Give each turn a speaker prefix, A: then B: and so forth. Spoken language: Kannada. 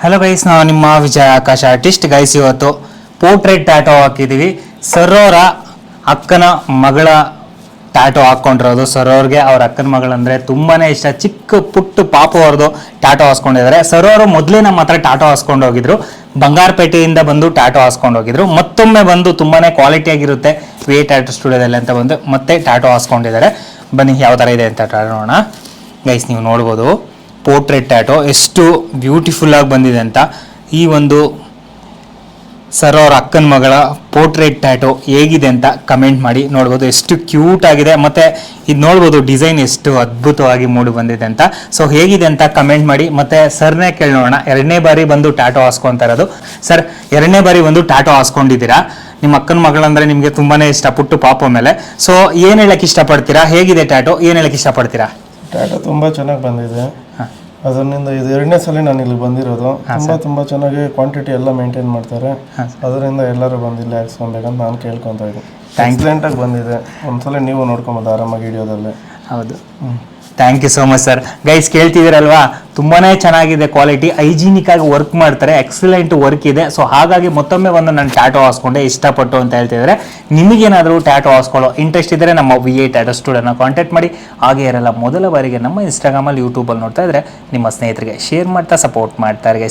A: ಹಲೋ ಗೈಸ್, ನಾವು ನಿಮ್ಮ ವಿಜಯ ಆಕಾಶ ಆರ್ಟಿಸ್ಟ್ ಗೈಸ್. ಇವತ್ತು ಪೋರ್ಟ್ರೇಟ್ ಟ್ಯಾಟೋ ಹಾಕಿದ್ದೀವಿ. ಸರೋರ ಅಕ್ಕನ ಮಗಳ ಟ್ಯಾಟೋ ಹಾಕ್ಕೊಂಡಿರೋದು. ಸರೋರ್ಗೆ ಅವ್ರ ಅಕ್ಕನ ಮಗಳಂದ್ರೆ ತುಂಬಾನೇ ಇಷ್ಟ. ಚಿಕ್ಕ ಪುಟ್ಟು ಪಾಪು ಅವ್ರದ್ದು ಟ್ಯಾಟೋ ಹಾಸ್ಕೊಂಡಿದ್ದಾರೆ. ಸರೋರು ಮೊದಲೇ ನಮ್ಮ ಹತ್ರ ಟ್ಯಾಟೋ ಹಾಸ್ಕೊಂಡು ಹೋಗಿದ್ರು. ಬಂಗಾರಪೇಟೆಯಿಂದ ಬಂದು ಟ್ಯಾಟೋ ಹಾಸ್ಕೊಂಡು ಹೋಗಿದ್ರು. ಮತ್ತೊಮ್ಮೆ ಬಂದು ತುಂಬಾನೇ ಕ್ವಾಲಿಟಿ ಆಗಿರುತ್ತೆ ವಿ ಟ್ಯಾಟೋ ಸ್ಟುಡಿಯೋದಲ್ಲಿ ಅಂತ ಬಂದು ಮತ್ತೆ ಟ್ಯಾಟೋ ಹಾಸ್ಕೊಂಡಿದ್ದಾರೆ. ಬನ್ನಿ ಯಾವ ಥರ ಇದೆ ಅಂತ ನೋಡೋಣ ಗೈಸ್. ನೀವು ನೋಡ್ಬೋದು ಪೋರ್ಟ್ರೇಟ್ ಟ್ಯಾಟೋ ಎಷ್ಟು ಬ್ಯೂಟಿಫುಲ್ ಆಗಿ ಬಂದಿದೆ ಅಂತ. ಈ ಒಂದು ಸರೋರ ಅಕ್ಕನ ಮಗಳ ಪೋರ್ಟ್ರೇಟ್ ಟ್ಯಾಟೋ ಹೇಗಿದೆ ಅಂತ ಕಮೆಂಟ್ ಮಾಡಿ. ನೋಡ್ಬೋದು ಎಷ್ಟು ಕ್ಯೂಟ್ ಆಗಿದೆ, ಮತ್ತೆ ಇದು ನೋಡ್ಬೋದು ಡಿಸೈನ್ ಎಷ್ಟು ಅದ್ಭುತವಾಗಿ ಮೂಡಿ ಬಂದಿದೆ ಅಂತ. ಸೊ ಹೇಗಿದೆ ಅಂತ ಕಮೆಂಟ್ ಮಾಡಿ. ಮತ್ತೆ ಸರ್ನೇ ಕೇಳೋಣ, ಎರಡನೇ ಬಾರಿ ಬಂದು ಟ್ಯಾಟೋ ಹಾಸ್ಕೊಂತ ಇರೋದು. ಸರ್, ಎರಡನೇ ಬಾರಿ ಬಂದು ಟ್ಯಾಟೋ ಹಾಸ್ಕೊಂಡಿದ್ದೀರಾ. ನಿಮ್ಮ ಅಕ್ಕನ ಮಗಳಂದ್ರೆ ನಿಮಗೆ ತುಂಬಾನೇ ಇಷ್ಟ, ಪುಟ್ಟು ಪಾಪ ಮೇಲೆ. ಸೊ ಏನ್ ಹೇಳಕ್ ಇಷ್ಟಪಡ್ತೀರಾ? ಹೇಗಿದೆ ಟ್ಯಾಟೋ? ಏನ್ ಹೇಳಕ್ ಇಷ್ಟಪಡ್ತೀರಾ?
B: ಟ್ಯಾಟೋ ತುಂಬ ಚೆನ್ನಾಗಿ ಬಂದಿದೆ. ಅದರಿಂದ ಇದು ಎರಡನೇ ಸಲ ನಾನು ಇಲ್ಲಿ ಬಂದಿರೋದು. ತುಂಬ ಚೆನ್ನಾಗಿ ಕ್ವಾಂಟಿಟಿ ಎಲ್ಲ ಮೇಂಟೈನ್ ಮಾಡ್ತಾರೆ. ಅದರಿಂದ ಎಲ್ಲರೂ ಬಂದು ಇಲ್ಲಿ ಹಾಕ್ಸ್ಕೊಬೇಕಂತ ನಾನು ಕೇಳ್ಕೊತಾ ಇದ್ದೀನಿ. ಎಕ್ಸಲೆಂಟಾಗಿ ಬಂದಿದೆ. ಒಂದ್ಸಲ ನೀವು ನೋಡ್ಕೊಬೋದು ಆರಾಮಾಗಿ ವಿಡಿಯೋದಲ್ಲಿ.
A: ಹೌದು, thank you so much sir. Guys ಕೇಳ್ತಿದ್ದೀರಲ್ವಾ, ತುಂಬಾನೇ ಚೆನ್ನಾಗಿದೆ ಕ್ವಾಲಿಟಿ, ಹೈಜಿನಿಕ್ ಆಗಿ ವರ್ಕ್ ಮಾಡ್ತಾರೆ, ಎಕ್ಸಲೆಂಟ್ ವರ್ಕ್ ಇದೆ. ಸೊ ಹಾಗಾಗಿ ಮತ್ತೊಮ್ಮೆ ಒಂದು ನಾನು ಟ್ಯಾಟೋ ಹಾಸ್ಕೊಂಡೆ ಇಷ್ಟಪಟ್ಟು ಅಂತ ಹೇಳ್ತಿದ್ದಾರೆ. ನಿಮಗೇನಾದರೂ ಟ್ಯಾಟೋ ಹಾಸ್ಕೊಳ್ಳೋ ಇಂಟ್ರೆಸ್ಟ್ ಇದ್ದರೆ ನಮ್ಮ VA ಟ್ಯಾಟೋ ಸ್ಟುಡಿಯೋನ ಕಾಂಟ್ಯಾಕ್ಟ್ ಮಾಡಿ. ಹಾಗೆ ಯಾರೆಲ್ಲ ಮೊದಲ ಬಾರಿಗೆ ನಮ್ಮ ಇನ್ಸ್ಟಾಗ್ರಾಮಲ್ಲಿ ಯೂಟ್ಯೂಬಲ್ಲಿ ನೋಡ್ತಾ ಇದ್ರೆ ನಿಮ್ಮ ಸ್ನೇಹಿತರಿಗೆ ಶೇರ್ ಮಾಡ್ತಾ ಸಪೋರ್ಟ್ ಮಾಡ್ತಾರೆ ಗೈಸ್.